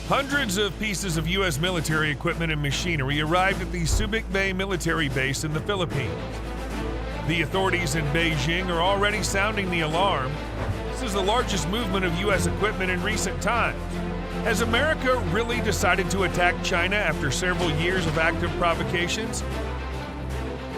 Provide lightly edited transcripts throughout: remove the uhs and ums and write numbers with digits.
Hundreds of pieces of U.S. military equipment and machinery arrived at the Subic Bay military base in the Philippines. The authorities in Beijing are already sounding the alarm. This is the largest movement of U.S. equipment in recent times. Has America really decided to attack China after several years of active provocations?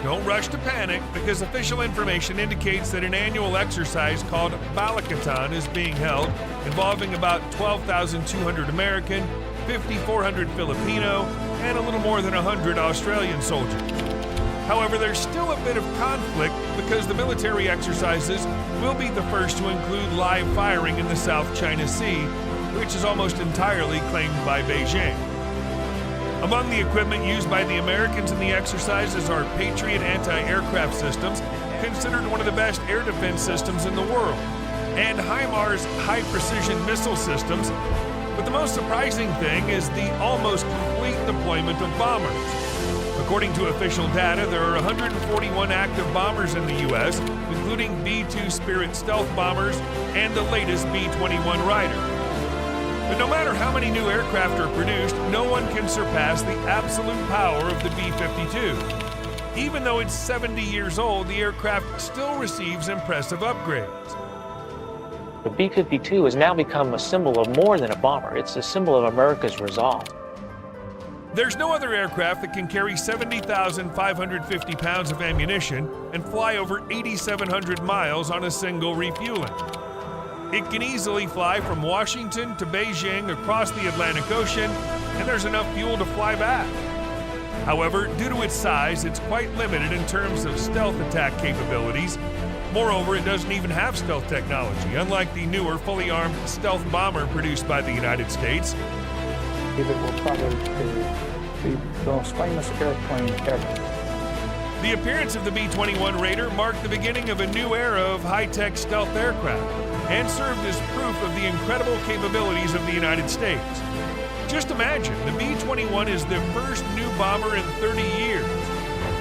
Don't rush to panic, because official information indicates that an annual exercise called Balikatan is being held, involving about 12,200 American, 5,400 Filipino, and a little more than 100 Australian soldiers. However, there's still a bit of conflict because the military exercises will be the first to include live firing in the South China Sea, which is almost entirely claimed by Beijing. Among the equipment used by the Americans in the exercises are Patriot anti-aircraft systems, considered one of the best air defense systems in the world, and HIMARS high-precision missile systems. But the most surprising thing is the almost complete deployment of bombers. According to official data, there are 141 active bombers in the U.S., including B-2 Spirit stealth bombers and the latest B-21 Raider. But no matter how many new aircraft are produced, no one can surpass the absolute power of the B-52. Even though it's 70 years old, the aircraft still receives impressive upgrades. The B-52 has now become a symbol of more than a bomber. It's a symbol of America's resolve. There's no other aircraft that can carry 70,550 pounds of ammunition and fly over 8,700 miles on a single refueling. It can easily fly from Washington to Beijing across the Atlantic Ocean, and there's enough fuel to fly back. However, due to its size, it's quite limited in terms of stealth attack capabilities. Moreover, it doesn't even have stealth technology, unlike the newer, fully armed stealth bomber produced by the United States. It will probably be the most famous airplane ever. The appearance of the B-21 Raider marked the beginning of a new era of high-tech stealth aircraft and served as proof of the incredible capabilities of the United States. Just imagine, the B-21 is the first new bomber in 30 years.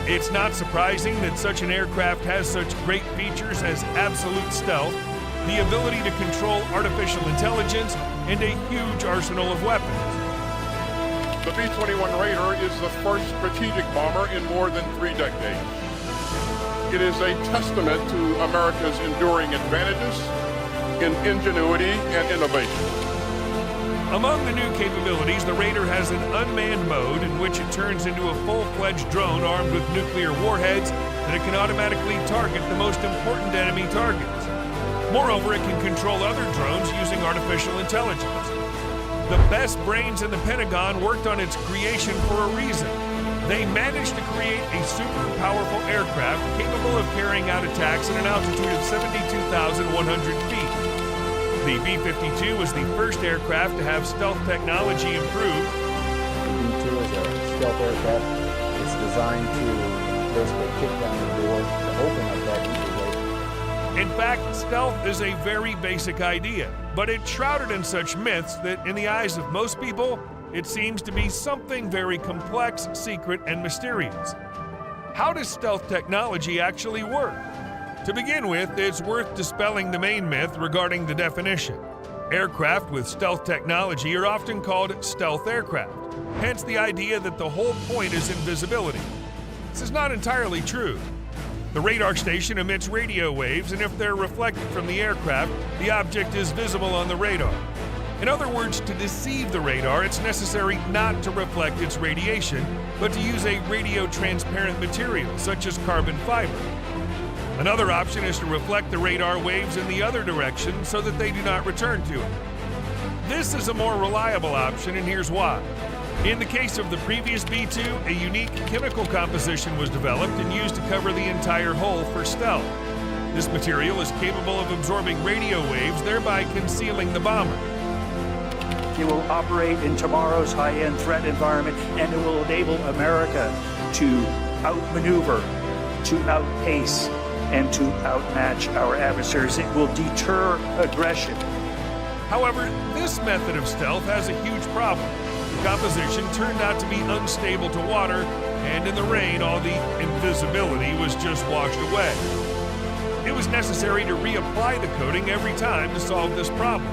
It's not surprising that such an aircraft has such great features as absolute stealth, the ability to control artificial intelligence, and a huge arsenal of weapons. The B-21 Raider is the first strategic bomber in more than 3 decades. It is a testament to America's enduring advantages in ingenuity and innovation. Among the new capabilities, the Raider has an unmanned mode in which it turns into a full-fledged drone armed with nuclear warheads that it can automatically target the most important enemy targets. Moreover, it can control other drones using artificial intelligence. The best brains in the Pentagon worked on its creation for a reason. They managed to create a super powerful aircraft capable of carrying out attacks at an altitude of 72,100 feet. The B-52 was the first aircraft to have stealth technology improved. The B-2 is a stealth aircraft. It's designed to basically kick down the door to open up that entry. In fact, stealth is a very basic idea, but it's shrouded in such myths that in the eyes of most people, it seems to be something very complex, secret, and mysterious. How does stealth technology actually work? To begin with, it's worth dispelling the main myth regarding the definition. Aircraft with stealth technology are often called stealth aircraft, hence the idea that the whole point is invisibility. This is not entirely true. The radar station emits radio waves, and if they're reflected from the aircraft, the object is visible on the radar. In other words, to deceive the radar, it's necessary not to reflect its radiation, but to use a radio-transparent material, such as carbon fiber. Another option is to reflect the radar waves in the other direction so that they do not return to it. This is a more reliable option, and here's why. In the case of the previous B-2, a unique chemical composition was developed and used to cover the entire hull for stealth. This material is capable of absorbing radio waves, thereby concealing the bomber. It will operate in tomorrow's high-end threat environment, and it will enable America to outmaneuver, to outpace, and to outmatch our adversaries. It will deter aggression. However, this method of stealth has a huge problem. The composition turned out to be unstable to water, and in the rain, all the invisibility was just washed away. It was necessary to reapply the coating every time to solve this problem.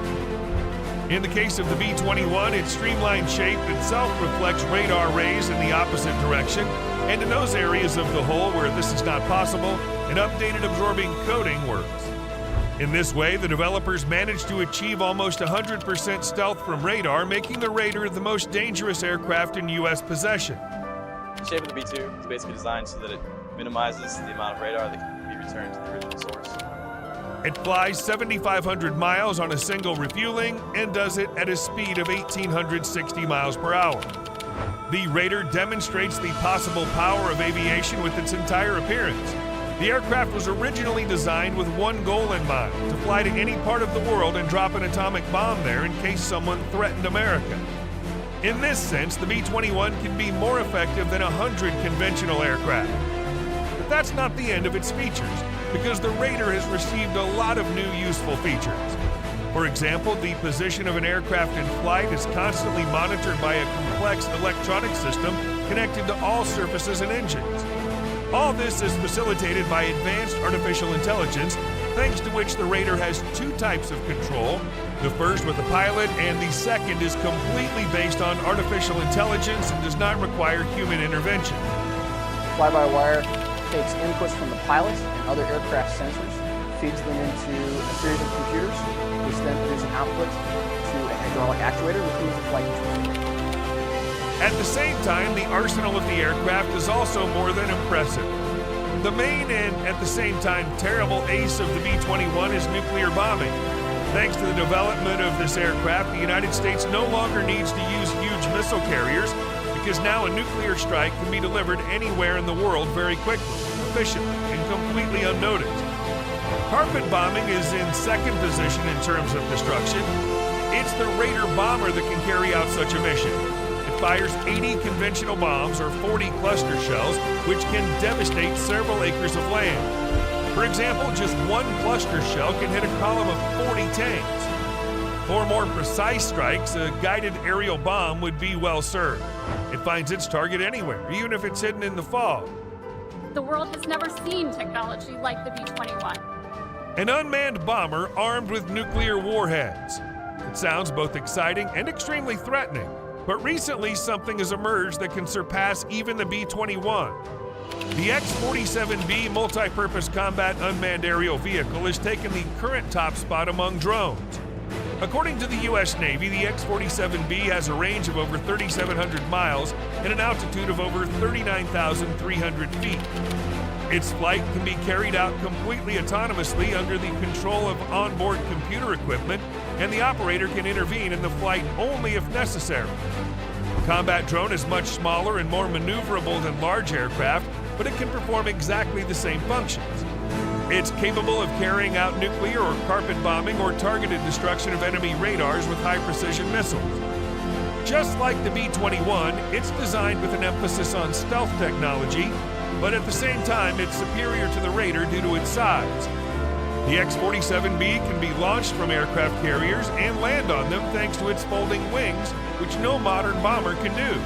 In the case of the B-21, its streamlined shape itself reflects radar rays in the opposite direction, and in those areas of the hull where this is not possible, an updated absorbing coating works. In this way, the developers managed to achieve almost 100% stealth from radar, making the Raider the most dangerous aircraft in U.S. possession. The shape of the B-2 is basically designed so that it minimizes the amount of radar that can be returned to the original source. It flies 7,500 miles on a single refueling and does it at a speed of 1,860 miles per hour. The Raider demonstrates the possible power of aviation with its entire appearance. The aircraft was originally designed with one goal in mind: to fly to any part of the world and drop an atomic bomb there in case someone threatened America. In this sense, the B-21 can be more effective than 100 conventional aircraft. But that's not the end of its features, because the Raider has received a lot of new useful features. For example, the position of an aircraft in flight is constantly monitored by a complex electronic system connected to all surfaces and engines. All this is facilitated by advanced artificial intelligence, thanks to which the Raider has two types of control, the first with a pilot, and the second is completely based on artificial intelligence and does not require human intervention. Fly-by-wire takes inputs from the pilot and other aircraft sensors, feeds them into a series of computers, which then produce an output to a hydraulic actuator, which moves the flight control. At the same time, the arsenal of the aircraft is also more than impressive. The main and, at the same time, terrible ace of the B-21 is nuclear bombing. Thanks to the development of this aircraft, the United States no longer needs to use huge missile carriers, because now a nuclear strike can be delivered anywhere in the world very quickly, efficiently, and completely unnoticed. Carpet bombing is in second position in terms of destruction. It's the Raider bomber that can carry out such a mission. It fires 80 conventional bombs or 40 cluster shells, which can devastate several acres of land. For example, just one cluster shell can hit a column of 40 tanks. For more precise strikes, a guided aerial bomb would be well served. It finds its target anywhere, even if it's hidden in the fog. The world has never seen technology like the B-21. An unmanned bomber armed with nuclear warheads. It sounds both exciting and extremely threatening, but recently something has emerged that can surpass even the B-21. The X-47B multi-purpose combat unmanned aerial vehicle has taken the current top spot among drones. According to the U.S. Navy, the X-47B has a range of over 3,700 miles and an altitude of over 39,300 feet. Its flight can be carried out completely autonomously under the control of onboard computer equipment, and the operator can intervene in the flight only if necessary. The combat drone is much smaller and more maneuverable than large aircraft, but it can perform exactly the same functions. It's capable of carrying out nuclear or carpet bombing or targeted destruction of enemy radars with high-precision missiles. Just like the B-21, it's designed with an emphasis on stealth technology, but at the same time, it's superior to the Raider due to its size. The X-47B can be launched from aircraft carriers and land on them thanks to its folding wings, which no modern bomber can do.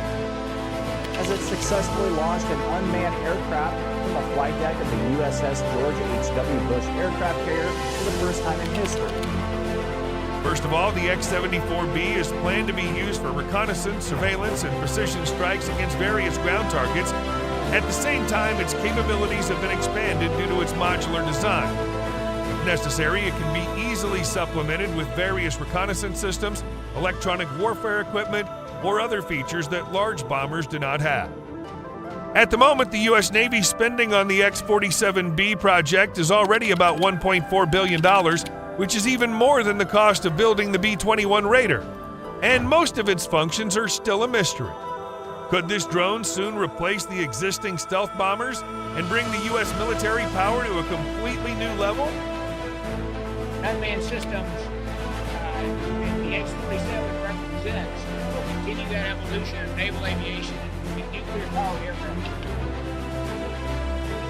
As it successfully launched an unmanned aircraft from the flight deck of the USS George H.W. Bush aircraft carrier for the first time in history. First of all, the X-74B is planned to be used for reconnaissance, surveillance, and precision strikes against various ground targets. At the same time, its capabilities have been expanded due to its modular design. If necessary, it can be easily supplemented with various reconnaissance systems, electronic warfare equipment, or other features that large bombers do not have. At the moment, the U.S. Navy spending on the X-47B project is already about $1.4 billion, which is even more than the cost of building the B-21 Raider. And most of its functions are still a mystery. Could this drone soon replace the existing stealth bombers and bring the U.S. military power to a completely new level? Unmanned systems and the X-47 represents will continue that evolution of naval aviation and nuclear-powered aircraft.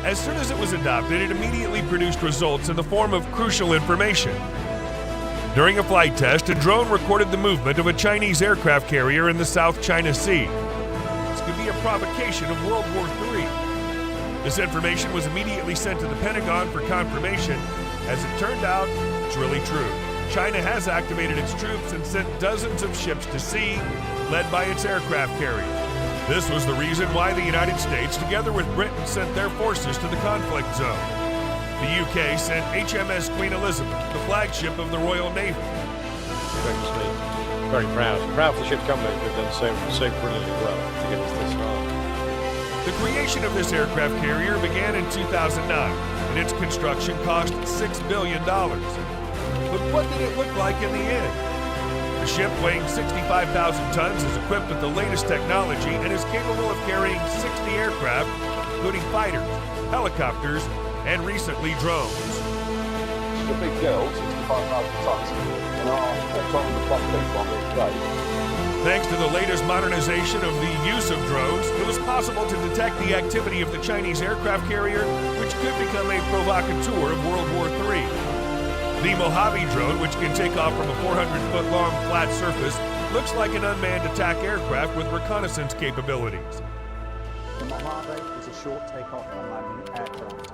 As soon as it was adopted, it immediately produced results in the form of crucial information. During a flight test, a drone recorded the movement of a Chinese aircraft carrier in the South China Sea. This could be a provocation of World War III. This information was immediately sent to the Pentagon for confirmation. As it turned out, it's really true. China has activated its troops and sent dozens of ships to sea, led by its aircraft carrier. This was the reason why the United States, together with Britain, sent their forces to the conflict zone. The UK sent HMS Queen Elizabeth, the flagship of the Royal Navy. Very proud. Proud for the ship's company who've done so brilliantly well to get us this far. The creation of this aircraft carrier began in 2009, and its construction cost $6 billion. But what did it look like in the end? The ship, weighing 65,000 tons, is equipped with the latest technology and is capable of carrying 60 aircraft, including fighters, helicopters, and recently drones. It's a big girl, 65,000 tons, and our top of the front people on each day. Thanks to the latest modernization of the use of drones, it was possible to detect the activity of the Chinese aircraft carrier, which could become a provocateur of World War III. The Mojave drone, which can take off from a 400-foot-long flat surface, looks like an unmanned attack aircraft with reconnaissance capabilities. The Mojave is a short takeoff and landing aircraft.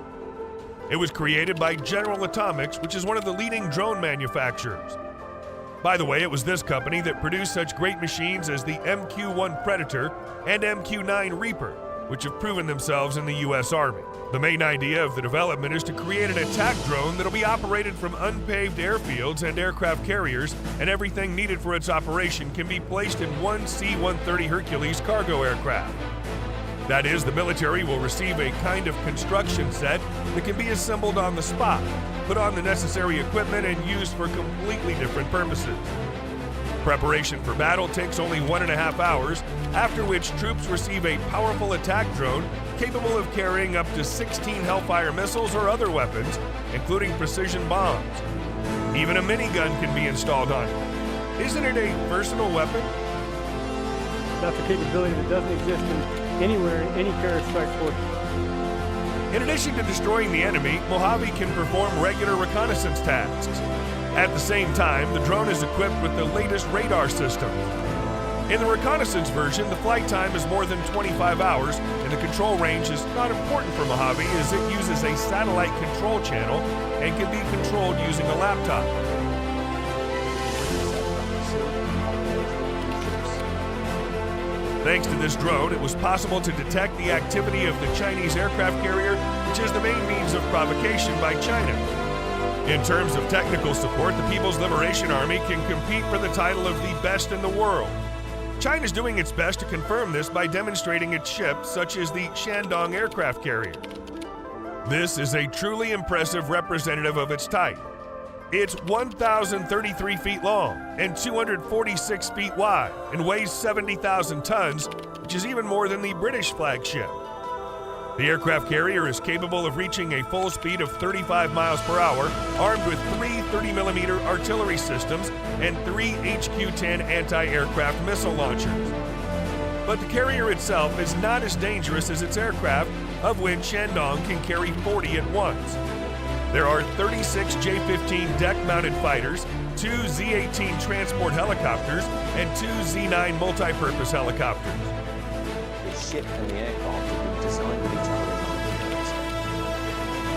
It was created by General Atomics, which is one of the leading drone manufacturers. By the way, it was this company that produced such great machines as the MQ-1 Predator and MQ-9 Reaper, which have proven themselves in the U.S. Army. The main idea of the development is to create an attack drone that'll be operated from unpaved airfields and aircraft carriers, and everything needed for its operation can be placed in one C-130 Hercules cargo aircraft. That is, the military will receive a kind of construction set that can be assembled on the spot, put on the necessary equipment, and used for completely different purposes. Preparation for battle takes only 1.5 hours, after which troops receive a powerful attack drone capable of carrying up to 16 Hellfire missiles or other weapons, including precision bombs. Even a minigun can be installed on it. Isn't it a versatile weapon? That's a capability that doesn't exist anywhere in any carrier strike force. In addition to destroying the enemy, Mojave can perform regular reconnaissance tasks. At the same time, the drone is equipped with the latest radar systems. In the reconnaissance version, the flight time is more than 25 hours, and the control range is not important for Mojave as it uses a satellite control channel and can be controlled using a laptop. Thanks to this drone, it was possible to detect the activity of the Chinese aircraft carrier, which is the main means of provocation by China. In terms of technical support, the People's Liberation Army can compete for the title of the best in the world. China's doing its best to confirm this by demonstrating its ships, such as the Shandong aircraft carrier. This is a truly impressive representative of its type. It's 1,033 feet long and 246 feet wide and weighs 70,000 tons, which is even more than the British flagship. The aircraft carrier is capable of reaching a full speed of 35 miles per hour, armed with 3 30mm artillery systems and 3 HQ-10 anti-aircraft missile launchers. But the carrier itself is not as dangerous as its aircraft, of which Shandong can carry 40 at once. There are 36 J-15 deck-mounted fighters, 2 Z-18 transport helicopters, and 2 Z-9 multi-purpose helicopters. The ship and the aircraft have been designed with each other.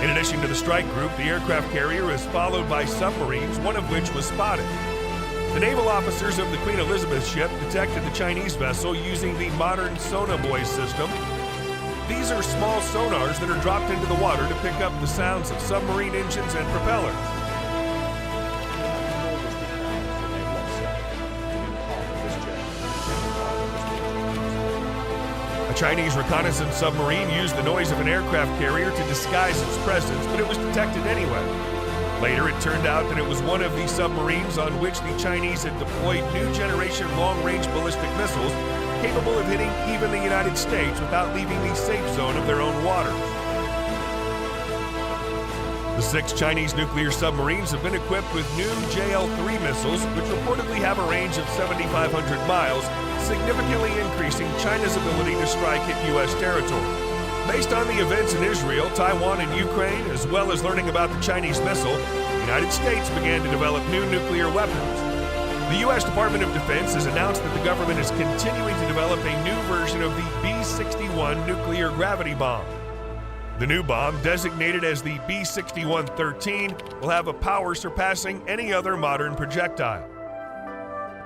In addition to the strike group, the aircraft carrier is followed by submarines, one of which was spotted. The naval officers of the Queen Elizabeth ship detected the Chinese vessel using the modern sonobuoy system. These are small sonars that are dropped into the water to pick up the sounds of submarine engines and propellers. A Chinese reconnaissance submarine used the noise of an aircraft carrier to disguise its presence, but it was detected anyway. Later, it turned out that it was one of the submarines on which the Chinese had deployed new generation long-range ballistic missiles capable of hitting even the United States without leaving the safe zone of their own waters. The 6 Chinese nuclear submarines have been equipped with new JL-3 missiles, which reportedly have a range of 7,500 miles, significantly increasing China's ability to strike at U.S. territory. Based on the events in Israel, Taiwan, and Ukraine, as well as learning about the Chinese missile, the United States began to develop new nuclear weapons. The U.S. Department of Defense has announced that the government is continuing to develop a new version of the B-61 nuclear gravity bomb. The new bomb, designated as the B-6113, will have a power surpassing any other modern projectile.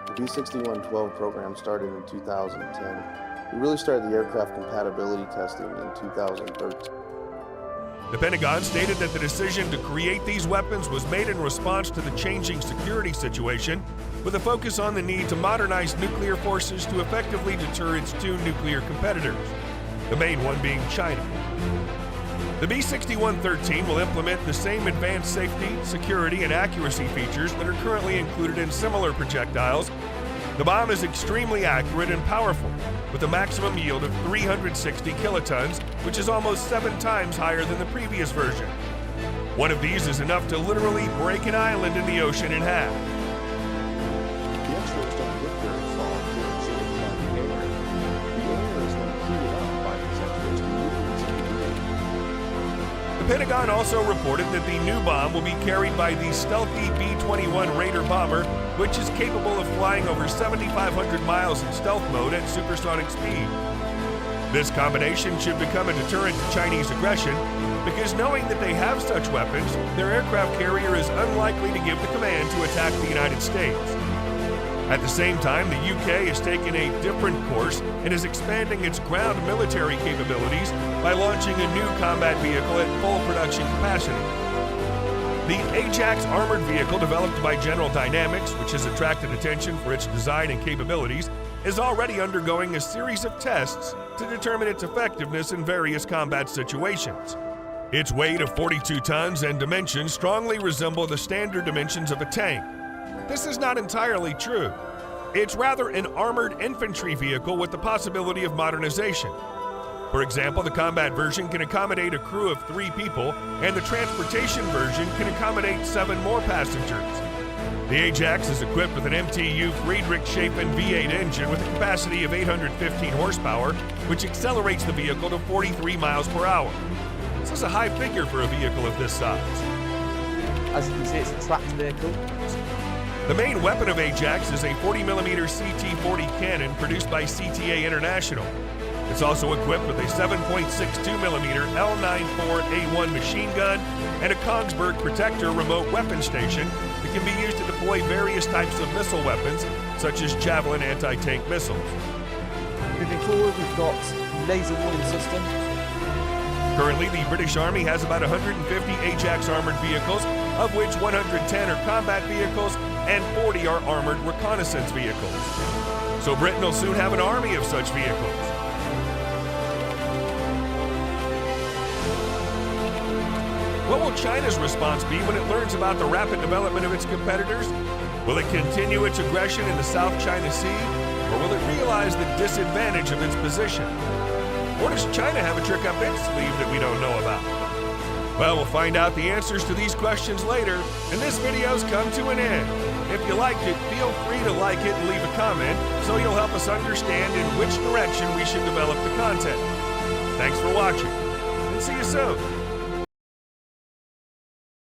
The B-6112 program started in 2010. We really started the aircraft compatibility testing in 2013. The Pentagon stated that the decision to create these weapons was made in response to the changing security situation, with a focus on the need to modernize nuclear forces to effectively deter its two nuclear competitors, the main one being China. The B-6113 will implement the same advanced safety, security, and accuracy features that are currently included in similar projectiles. The bomb is extremely accurate and powerful, with a maximum yield of 360 kilotons, which is almost 7 times higher than the previous version. One of these is enough to literally break an island in the ocean in half. The X-rays don't look very far here in Silicon air. The air is then heated up by these X-rays to move into the air. The Pentagon also reported that the new bomb will be carried by the stealthy B-21 Raider bomber, which is capable of flying over 7,500 miles in stealth mode at supersonic speed. This combination should become a deterrent to Chinese aggression, because knowing that they have such weapons, their aircraft carrier is unlikely to give the command to attack the United States. At the same time, the UK has taken a different course and is expanding its ground military capabilities by launching a new combat vehicle at full production capacity. The Ajax armored vehicle, developed by General Dynamics, which has attracted attention for its design and capabilities, is already undergoing a series of tests to determine its effectiveness in various combat situations. Its weight of 42 tons and dimensions strongly resemble the standard dimensions of a tank. This is not entirely true. It's rather an armored infantry vehicle with the possibility of modernization. For example, the combat version can accommodate a crew of 3 people, and the transportation version can accommodate 7 more passengers. The Ajax is equipped with an MTU Friedrichshafen V8 engine with a capacity of 815 horsepower, which accelerates the vehicle to 43 miles per hour. This is a high figure for a vehicle of this size. As you can see, it's a tracked vehicle. The main weapon of Ajax is a 40mm CT-40 cannon produced by CTA International. It's also equipped with a 7.62mm L94A1 machine gun and a Kongsberg Protector remote weapon station that can be used to deploy various types of missile weapons, such as Javelin anti-tank missiles. Moving forward, we've got laser warning system. Currently, the British Army has about 150 Ajax armored vehicles, of which 110 are combat vehicles and 40 are armored reconnaissance vehicles. So Britain will soon have an army of such vehicles. What will China's response be when it learns about the rapid development of its competitors? Will it continue its aggression in the South China Sea, or will it realize the disadvantage of its position? Or does China have a trick up its sleeve that we don't know about? Well, we'll find out the answers to these questions later, and this video's come to an end. If you liked it, feel free to like it and leave a comment, so you'll help us understand in which direction we should develop the content. Thanks for watching, and see you soon.